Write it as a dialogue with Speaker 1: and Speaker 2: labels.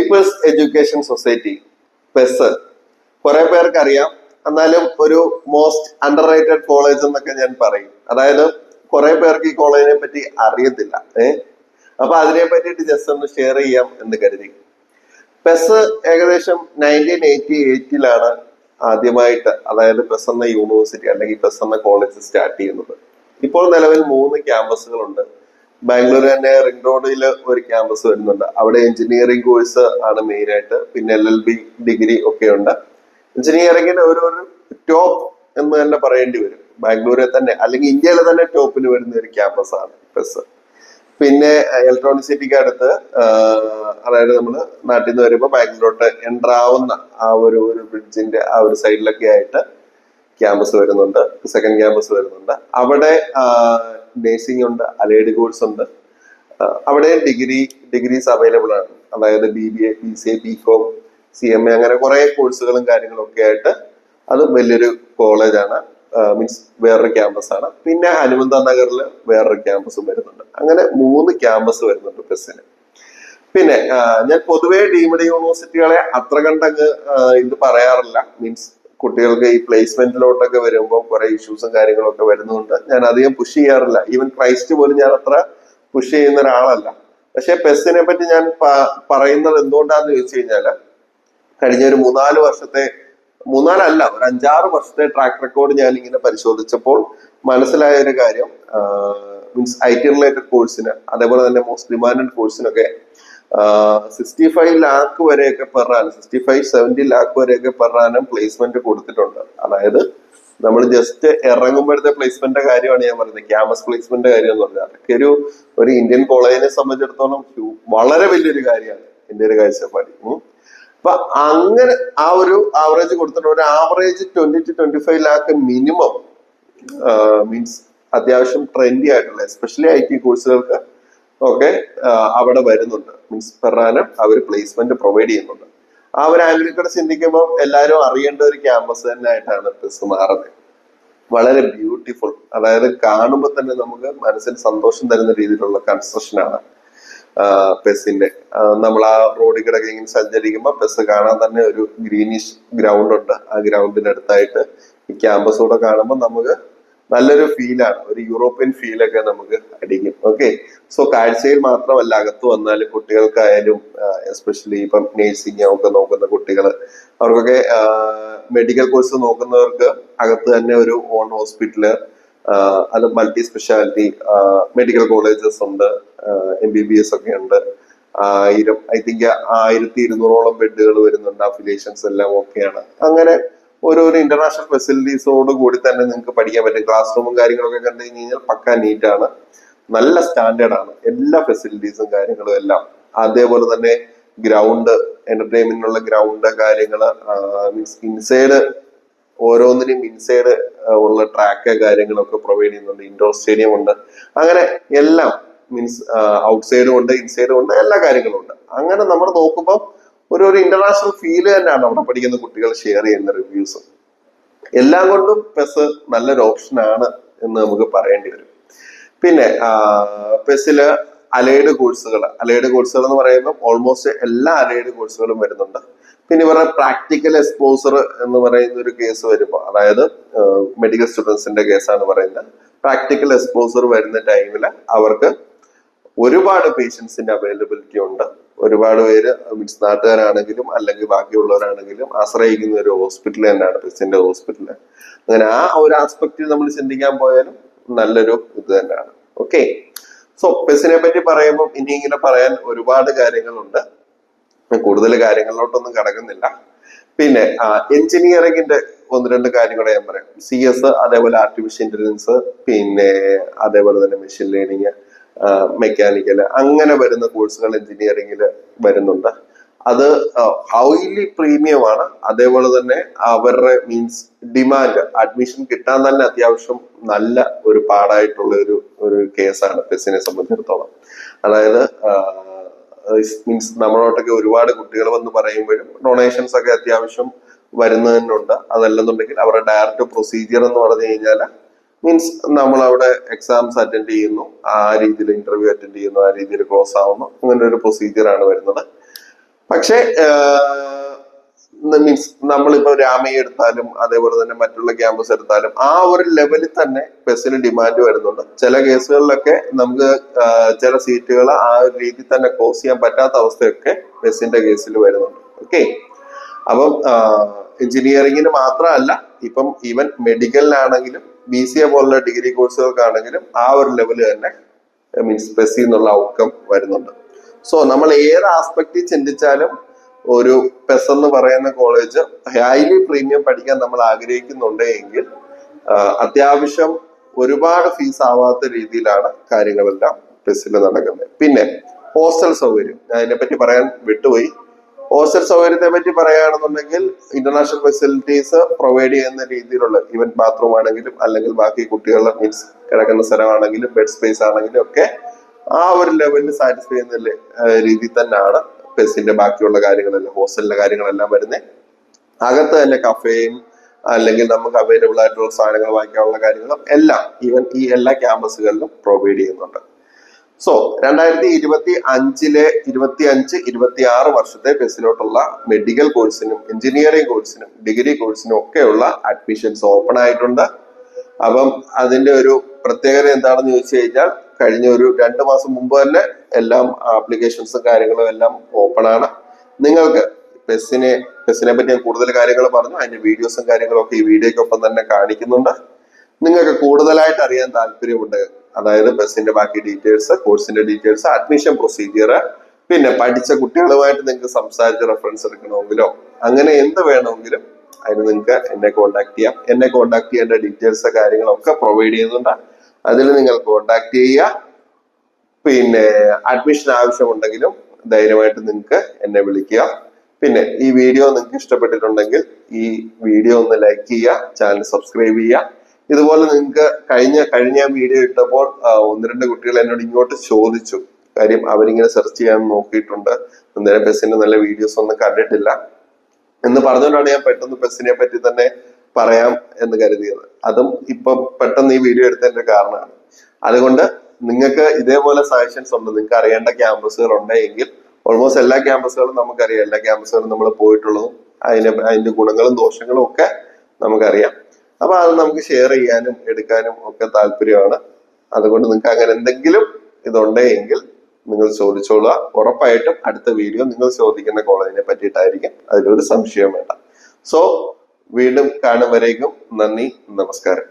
Speaker 1: People's education society, pes, കുറെ പേർക്ക് അറിയാം. എന്നാലും ഒരു മോസ്റ്റ് അണ്ടർ റേറ്റഡ് കോളേജ് എന്നൊക്കെ ഞാൻ പറയും. അതായത് കുറെ പേർക്ക് ഈ കോളേജിനെ പറ്റി അറിയത്തില്ല. അപ്പൊ അതിനെ പറ്റിയിട്ട് ജസ്റ്റ് ഒന്ന് ഷെയർ ചെയ്യാം എന്ന് കരുതി. പെസ് ഏകദേശം 1988 ആദ്യമായിട്ട്, അതായത് പെസ് എന്ന യൂണിവേഴ്സിറ്റി അല്ലെങ്കിൽ പെസ് എന്ന കോളേജ് സ്റ്റാർട്ട് ചെയ്യുന്നത്. ഇപ്പോൾ നിലവിൽ 3 ക്യാമ്പസുകളുണ്ട്. ബാംഗ്ലൂർ തന്നെ റിംഗ് റോഡിൽ ഒരു ക്യാമ്പസ് വരുന്നുണ്ട്. അവിടെ എഞ്ചിനീയറിംഗ് കോഴ്സ് ആണ് മെയിൻ ആയിട്ട്. പിന്നെ LLB ഡിഗ്രി ഒക്കെ ഉണ്ട്. എഞ്ചിനീയറിംഗിന് ഒരു ടോപ്പ് എന്ന് തന്നെ പറയേണ്ടി വരും. ബാംഗ്ലൂരിൽ തന്നെ അല്ലെങ്കിൽ ഇന്ത്യയിലെ തന്നെ ടോപ്പിൽ വരുന്ന ഒരു ക്യാമ്പസ് ആണ് പെസ്. പിന്നെ ഇലക്ട്രോണിക് അടുത്ത്, അതായത് നമ്മൾ നാട്ടിൽ നിന്ന് വരുമ്പോൾ ബാംഗ്ലൂരോട്ട് എൻ്റർ ആവുന്ന ആ ഒരു ബ്രിഡ്ജിന്റെ ആ ഒരു സൈഡിലൊക്കെ ആയിട്ട് ക്യാമ്പസ് വരുന്നുണ്ട്. സെക്കൻഡ് ക്യാമ്പസ് വരുന്നുണ്ട്. അവിടെ നേഴ്സിംഗ് ഉണ്ട്, അലൈഡ് കോഴ്സ് ഉണ്ട്. അവിടെ ഡിഗ്രീസ് അവൈലബിൾ ആണ്. അതായത് BBA, BCA, BCom, CMA അങ്ങനെ കുറെ കോഴ്സുകളും കാര്യങ്ങളും ഒക്കെ ആയിട്ട് അത് വലിയൊരു കോളേജാണ്. മീൻസ് വേറൊരു ക്യാമ്പസ് ആണ്. പിന്നെ ഹനുമന്ത നഗറിൽ വേറൊരു ക്യാമ്പസും വരുന്നുണ്ട്. അങ്ങനെ 3 ക്യാമ്പസ് വരുന്നുണ്ട് പെസ്സിന്. പിന്നെ ഞാൻ പൊതുവെ ഡീംഡ് യൂണിവേഴ്സിറ്റികളെ അത്ര കണ്ടങ്ങ് ഇത് പറയാറില്ല. മീൻസ് കുട്ടികൾക്ക് ഈ പ്ലേസ്മെന്റിലോട്ടൊക്കെ വരുമ്പോൾ കുറെ ഇഷ്യൂസും കാര്യങ്ങളൊക്കെ വരുന്നതുകൊണ്ട് ഞാൻ അധികം പുഷ് ചെയ്യാറില്ല. ഈവൻ ക്രൈസ്റ്റ് പോലും ഞാൻ അത്ര പുഷ് ചെയ്യുന്ന ഒരാളല്ല. പക്ഷെ പെസ്സിനെ പറ്റി ഞാൻ പറയുന്നത് എന്തുകൊണ്ടാന്ന് ചോദിച്ചു കഴിഞ്ഞാല്, കഴിഞ്ഞ ഒരു 3-4 വർഷത്തെ, 3-4 ഒരു 5-6 വർഷത്തെ ട്രാക്ക് റെക്കോർഡ് ഞാൻ ഇങ്ങനെ പരിശോധിച്ചപ്പോൾ മനസ്സിലായ ഒരു കാര്യം, മീൻസ് IT റിലേറ്റഡ് കോഴ്സിന്, അതേപോലെ തന്നെ മോസ്റ്റ് ഡിമാൻഡഡ് കോഴ്സിനൊക്കെ 65 ലാക്ക് വരെയൊക്കെ പെർ ആനം, 65-70 ലാക്ക് വരെയൊക്കെ പെർ ആനം പ്ലേസ്മെന്റ് കൊടുത്തിട്ടുണ്ട്. അതായത് നമ്മൾ ജസ്റ്റ് ഇറങ്ങുമ്പോഴത്തെ പ്ലേസ്മെന്റിന്റെ കാര്യമാണ് ഞാൻ പറയുന്നത്. ക്യാമ്പസ് പ്ലേസ്മെന്റിന്റെ കാര്യം എന്ന് പറഞ്ഞാൽ അതൊക്കെ ഒരു ഇന്ത്യൻ കോളേജിനെ സംബന്ധിച്ചിടത്തോളം വളരെ വലിയൊരു കാര്യമാണ് എന്റെ ഒരു കാഴ്ചപ്പാടി. അപ്പൊ അങ്ങനെ ആ ഒരു ആവറേജ് കൊടുത്തിട്ടുണ്ട്. ഒരു ആവറേജ് 20-25 ലാക്ക് മിനിമം, മീൻസ് അത്യാവശ്യം ട്രെൻഡി ആയിട്ടുള്ള എസ്പെഷ്യലി IT കോഴ്സുകൾക്ക് ഒക്കെ അവിടെ വരുന്നുണ്ട്. മീൻസ് പെർ ആനം അവർ പ്ലേസ്മെന്റ് പ്രൊവൈഡ് ചെയ്യുന്നുണ്ട്. ആ ഒരു ആംഗിളിൽ കൂടെ ചിന്തിക്കുമ്പോൾ എല്ലാവരും അറിയേണ്ട ഒരു ക്യാമ്പസ് തന്നെ ആയിട്ടാണ് പെസ് മാറുന്നത്. വളരെ ബ്യൂട്ടിഫുൾ, അതായത് കാണുമ്പോൾ തന്നെ നമുക്ക് മനസ്സിന് സന്തോഷം തരുന്ന രീതിയിലുള്ള കൺസ്ട്രക്ഷനാണ് പെസ്സിന്റെ. നമ്മൾ ആ റോഡിൽ കിടക്കെ ഇങ്ങനെ സഞ്ചരിക്കുമ്പോൾ പെസ് കാണാൻ തന്നെ ഒരു ഗ്രീനിഷ് ഗ്രൗണ്ട് ഉണ്ട്. ആ ഗ്രൗണ്ടിന്റെ അടുത്തായിട്ട് ഈ ക്യാമ്പസ് കൂടെ കാണുമ്പോൾ നമുക്ക് നല്ലൊരു ഫീലാണ്, ഒരു യൂറോപ്യൻ ഫീലൊക്കെ നമുക്ക് അടിക്കും. ഓക്കെ, സോ കാഴ്ചയിൽ മാത്രമല്ല, അകത്ത് വന്നാലും കുട്ടികൾക്കായാലും, എസ്പെഷ്യലി ഇപ്പം നേഴ്സിംഗ് ഒക്കെ നോക്കുന്ന കുട്ടികൾ, അവർക്കൊക്കെ മെഡിക്കൽ കോഴ്സ് നോക്കുന്നവർക്ക് അകത്ത് തന്നെ ഒരു ഓൺ ഹോസ്പിറ്റല്, അത് മൾട്ടി സ്പെഷ്യാലിറ്റി മെഡിക്കൽ കോളേജസ് ഉണ്ട്, MBBS ഒക്കെ ഉണ്ട്. ഐ തിങ്ക് 1200-ഓളം ബെഡുകൾ വരുന്നുണ്ട്. അഫിലിയേഷൻസ് എല്ലാം ഓക്കെയാണ്. അങ്ങനെ ഓരോരോ ഇന്റർനാഷണൽ ഫെസിലിറ്റീസോട് കൂടി തന്നെ നിങ്ങൾക്ക് പഠിക്കാൻ പറ്റും. ക്ലാസ് റൂമും കാര്യങ്ങളൊക്കെ കണ്ടു കഴിഞ്ഞാൽ പക്കാ നീറ്റാണ്, നല്ല സ്റ്റാൻഡേർഡ് ആണ് എല്ലാ ഫെസിലിറ്റീസും കാര്യങ്ങളും എല്ലാം. അതേപോലെ തന്നെ ഗ്രൗണ്ട്, എന്റർടൈൻമെന്റിനുള്ള ഗ്രൗണ്ട് കാര്യങ്ങള്, മീൻസ് ഇൻസൈഡ് ഓരോന്നിനും ഇൻസൈഡ് ഉള്ള ട്രാക്ക് കാര്യങ്ങളൊക്കെ പ്രൊവൈഡ് ചെയ്യുന്നുണ്ട്. ഇൻഡോർ സ്റ്റേഡിയം ഉണ്ട്. അങ്ങനെ എല്ലാം, മീൻസ് ഔട്ട്സൈഡും ഉണ്ട്, ഇൻസൈഡും ഉണ്ട്, എല്ലാ കാര്യങ്ങളും ഉണ്ട്. അങ്ങനെ നമ്മൾ നോക്കുമ്പോൾ ഒരു ഇന്റർനാഷണൽ ഫീല് തന്നെയാണ് അവിടെ പഠിക്കുന്ന കുട്ടികൾ ഷെയർ ചെയ്യുന്ന റിവ്യൂസ്. എല്ലാം കൊണ്ടും പെസ് നല്ലൊരു ഓപ്ഷനാണ് എന്ന് നമുക്ക് പറയേണ്ടി വരും. പിന്നെ പെസ്സില് അലൈഡ് കോഴ്സുകൾ എന്ന് പറയുമ്പോൾ ഓൾമോസ്റ്റ് എല്ലാ അലൈഡ് കോഴ്സുകളും വരുന്നുണ്ട്. പിന്നെ ഇവരുടെ പ്രാക്ടിക്കൽ എക്സ്പോസർ എന്ന് പറയുന്ന ഒരു കേസ് വരുമ്പോൾ, അതായത് മെഡിക്കൽ സ്റ്റുഡൻസിന്റെ കേസാണ് പറയുന്നത്. പ്രാക്ടിക്കൽ എക്സ്പോസർ വരുന്ന ടൈമിൽ അവർക്ക് ഒരുപാട് പേഷ്യൻസിന്റെ അവൈലബിലിറ്റി ഉണ്ട്. ഒരുപാട് പേര്, മീൻസ് നാട്ടുകാരാണെങ്കിലും അല്ലെങ്കിൽ ബാക്കിയുള്ളവരാണെങ്കിലും ആശ്രയിക്കുന്ന ഒരു ഹോസ്പിറ്റൽ തന്നെയാണ് പെസ്സിന്റെ ഹോസ്പിറ്റല്. അങ്ങനെ ആ ഒരു ആസ്പെക്റ്റിൽ നമ്മൾ ചിന്തിക്കാൻ പോയാലും നല്ലൊരു ഇത് തന്നെയാണ്. ഓക്കെ, സോ പെസ്സിനെ പറ്റി പറയുമ്പോൾ ഇനി ഇങ്ങനെ പറയാൻ ഒരുപാട് കാര്യങ്ങളുണ്ട്. കൂടുതൽ കാര്യങ്ങളിലോട്ടൊന്നും കടക്കുന്നില്ല. പിന്നെ എഞ്ചിനീയറിംഗിന്റെ 1-2 കാര്യങ്ങളെ ഞാൻ പറയാം. CS, അതേപോലെ ആർട്ടിഫിഷ്യൽ ഇന്റലിജൻസ്, പിന്നെ അതേപോലെ തന്നെ മെഷീൻ ലേണിംഗ്, മെക്കാനിക്കല്, അങ്ങനെ വരുന്ന കോഴ്സുകൾ എഞ്ചിനീയറിംഗിൽ വരുന്നുണ്ട്. അത് ഹൈലി പ്രീമിയം ആണ്. അതേപോലെ തന്നെ അവരുടെ മീൻസ് ഡിമാൻഡ്, അഡ്മിഷൻ കിട്ടാൻ തന്നെ അത്യാവശ്യം നല്ല ഒരു പാടായിട്ടുള്ള ഒരു കേസാണ് പെസ്സിനെ സംബന്ധിച്ചിടത്തോളം. അതായത് മീൻസ് നമ്മളോട്ടൊക്കെ ഒരുപാട് കുട്ടികൾ വന്ന് പറയുമ്പോഴും ഡൊണേഷൻസ് ഒക്കെ അത്യാവശ്യം വരുന്നതിനുണ്ട്. അതല്ലെന്നുണ്ടെങ്കിൽ അവരുടെ ഡയറക്റ്റ് പ്രൊസീജിയർ എന്ന് പറഞ്ഞു കഴിഞ്ഞാൽ, മീൻസ് നമ്മൾ അവിടെ എക്സാംസ് അറ്റൻഡ് ചെയ്യുന്നു, ആ രീതിയിൽ ഇന്റർവ്യൂ അറ്റൻഡ് ചെയ്യുന്നു, ആ രീതിയിൽ ക്ലോസ് ആവുന്നു, അങ്ങനെ ഒരു പ്രൊസീജിയർ ആണ് വരുന്നത്. പക്ഷെ മീൻസ് നമ്മളിപ്പോ രാമയ്യ എടുത്താലും അതേപോലെ തന്നെ മറ്റുള്ള ക്യാമ്പസ് എടുത്താലും ആ ഒരു ലെവലിൽ തന്നെ ബസ്സിന് ഡിമാൻഡ് വരുന്നുണ്ട്. ചില കേസുകളിലൊക്കെ നമുക്ക് ചില സീറ്റുകൾ ആ ഒരു രീതിയിൽ തന്നെ ക്ലോസ് ചെയ്യാൻ പറ്റാത്ത അവസ്ഥയൊക്കെ ബസ്സിന്റെ കേസിൽ വരുന്നുണ്ട്. ഓക്കെ, അപ്പം എഞ്ചിനീയറിംഗിന് മാത്രമല്ല, ഇപ്പം ഈവൻ മെഡിക്കലിനാണെങ്കിലും BCA പോലുള്ള ഡിഗ്രി കോഴ്സുകൾക്കാണെങ്കിലും ആ ഒരു ലെവല് തന്നെ മീൻസ് ബസ്സിൽ നിന്നുള്ള ഔട്ട്കം വരുന്നുണ്ട്. സോ നമ്മൾ ഏത് ആസ്പെക്റ്റിൽ ചിന്തിച്ചാലും ഒരു പെസ് എന്ന് പറയുന്ന കോളേജ് ഹൈലി പ്രീമിയം പഠിക്കാൻ നമ്മൾ ആഗ്രഹിക്കുന്നുണ്ട് എങ്കിൽ അത്യാവശ്യം ഒരുപാട് ഫീസ് ആവാത്ത രീതിയിലാണ് കാര്യങ്ങളെല്ലാം പെസ്സിൽ നടക്കുന്നത്. പിന്നെ ഹോസ്റ്റൽ സൗകര്യം, ഞാൻ അതിനെപ്പറ്റി പറയാൻ വിട്ടുപോയി. ഹോസ്റ്റൽ സൗകര്യത്തെ പറ്റി പറയുകയാണെന്നുണ്ടെങ്കിൽ ഇന്റർനാഷണൽ ഫെസിലിറ്റീസ് പ്രൊവൈഡ് ചെയ്യുന്ന രീതിയിലുള്ള ഈവൻ ബാത്റൂം ആണെങ്കിലും അല്ലെങ്കിൽ ബാക്കി കുട്ടികളുടെ മീൻസ് കിടക്കുന്ന സ്ഥലമാണെങ്കിലും ബെഡ് സ്പേസ് ആണെങ്കിലും ഒക്കെ ആ ഒരു ലെവലിൽ സാറ്റിസ്ഫൈ ചെയ്യുന്ന രീതിയിൽ തന്നെയാണ് ബസ്സിന്റെ ബാക്കിയുള്ള കാര്യങ്ങളെല്ലാം ഹോസ്റ്റലിലെ കാര്യങ്ങളെല്ലാം വരുന്നത്. അകത്ത് തന്നെ കഫേയും അല്ലെങ്കിൽ നമുക്ക് അവൈലബിൾ ആയിട്ടുള്ള സാധനങ്ങൾ വാങ്ങിക്കാനുള്ള കാര്യങ്ങളും എല്ലാം ഈവൻ ഈ എല്ലാ ക്യാമ്പസുകളിലും പ്രൊവൈഡ് ചെയ്യുന്നുണ്ട്. സോ 2025-26 വർഷത്തെ ബസ്സിലോട്ടുള്ള മെഡിക്കൽ കോഴ്സിനും എഞ്ചിനീയറിംഗ് കോഴ്സിനും ഡിഗ്രി കോഴ്സിനും ഒക്കെയുള്ള അഡ്മിഷൻസ് ഓപ്പൺ ആയിട്ടുണ്ട്. അപ്പം അതിന്റെ ഒരു പ്രത്യേകത എന്താണെന്ന് ചോദിച്ചു കഴിഞ്ഞാൽ കഴിഞ്ഞ ഒരു 2 മാസം മുമ്പ് തന്നെ എല്ലാം ആപ്ലിക്കേഷൻസും കാര്യങ്ങളും എല്ലാം ഓപ്പൺ ആണ്. നിങ്ങൾക്ക് ബസ്സിനെ പറ്റി ഞാൻ കൂടുതൽ കാര്യങ്ങൾ പറഞ്ഞു, അതിന്റെ വീഡിയോസും കാര്യങ്ങളും ഒക്കെ ഈ വീഡിയോക്കൊപ്പം തന്നെ കാണിക്കുന്നുണ്ട്. നിങ്ങൾക്ക് കൂടുതലായിട്ട് അറിയാൻ താല്പര്യമുണ്ട്, അതായത് ബസ്സിന്റെ ബാക്കി ഡീറ്റെയിൽസ്, കോഴ്സിന്റെ ഡീറ്റെയിൽസ്, അഡ്മിഷൻ പ്രൊസീജിയർ, പിന്നെ പഠിച്ച കുട്ടികളുമായിട്ട് നിങ്ങൾക്ക് സംസാരിച്ച് റെഫറൻസ് എടുക്കണമെങ്കിലോ അങ്ങനെ എന്ത് വേണമെങ്കിലും അതിന് നിങ്ങൾക്ക് എന്നെ കോൺടാക്ട് ചെയ്യാം. എന്നെ കോൺടാക്ട് ചെയ്യേണ്ട ഡീറ്റെയിൽസ് കാര്യങ്ങളൊക്കെ പ്രൊവൈഡ് ചെയ്യുന്നുണ്ട്. അതിൽ നിങ്ങൾ കോൺടാക്ട് ചെയ്യുക. പിന്നെ അഡ്മിഷൻ ആവശ്യമുണ്ടെങ്കിലും ധൈര്യമായിട്ട് നിങ്ങൾക്ക് എന്നെ വിളിക്കുക. പിന്നെ ഈ വീഡിയോ നിങ്ങൾക്ക് ഇഷ്ടപ്പെട്ടിട്ടുണ്ടെങ്കിൽ ഈ വീഡിയോ ഒന്ന് ലൈക്ക് ചെയ്യുക, ചാനൽ സബ്സ്ക്രൈബ് ചെയ്യുക. ഇതുപോലെ നിങ്ങൾക്ക് കഴിഞ്ഞ വീഡിയോ ഇട്ടപ്പോൾ 1-2 കുട്ടികൾ എന്നോട് ഇങ്ങോട്ട് ചോദിച്ചു, കാര്യം അവരിങ്ങനെ സെർച്ച് ചെയ്യാൻ നോക്കിയിട്ടുണ്ട്, അന്നേരം ബസ്സിന്റെ നല്ല വീഡിയോസ് ഒന്നും കണ്ടിട്ടില്ല എന്ന് പറഞ്ഞുകൊണ്ടാണ് ഞാൻ പെട്ടെന്ന് ബസ്സിനെ പറ്റി തന്നെ പറയാം എന്ന് കരുതിയത്. അതും ഇപ്പൊ പെട്ടെന്ന് ഈ വീഡിയോ എടുത്തതിന്റെ കാരണമാണ്. അതുകൊണ്ട് നിങ്ങൾക്ക് ഇതേപോലെ സജഷൻസ് ഉണ്ട്, നിങ്ങൾക്ക് അറിയേണ്ട ക്യാമ്പസുകൾ ഉണ്ടെങ്കിൽ ഓൾമോസ്റ്റ് എല്ലാ ക്യാമ്പസുകളും നമുക്കറിയാം, എല്ലാ ക്യാമ്പസുകളും നമ്മൾ പോയിട്ടുള്ളതും അതിന്റെ ഗുണങ്ങളും ദോഷങ്ങളും ഒക്കെ നമുക്കറിയാം. അപ്പൊ അത് നമുക്ക് ഷെയർ ചെയ്യാനും എടുക്കാനും ഒക്കെ താല്പര്യമാണ്. അതുകൊണ്ട് നിങ്ങൾക്ക് അങ്ങനെ എന്തെങ്കിലും ഇതുണ്ടെങ്കിൽ നിങ്ങൾ ചോദിച്ചോളുക. ഉറപ്പായിട്ടും അടുത്ത വീഡിയോ നിങ്ങൾ ചോദിക്കുന്ന കോളേജിനെ പറ്റിയിട്ടായിരിക്കും, അതിലൊരു സംശയം വേണ്ട. സോ വീണ്ടും കാണും വരേക്കും നന്ദി, നമസ്കാരം.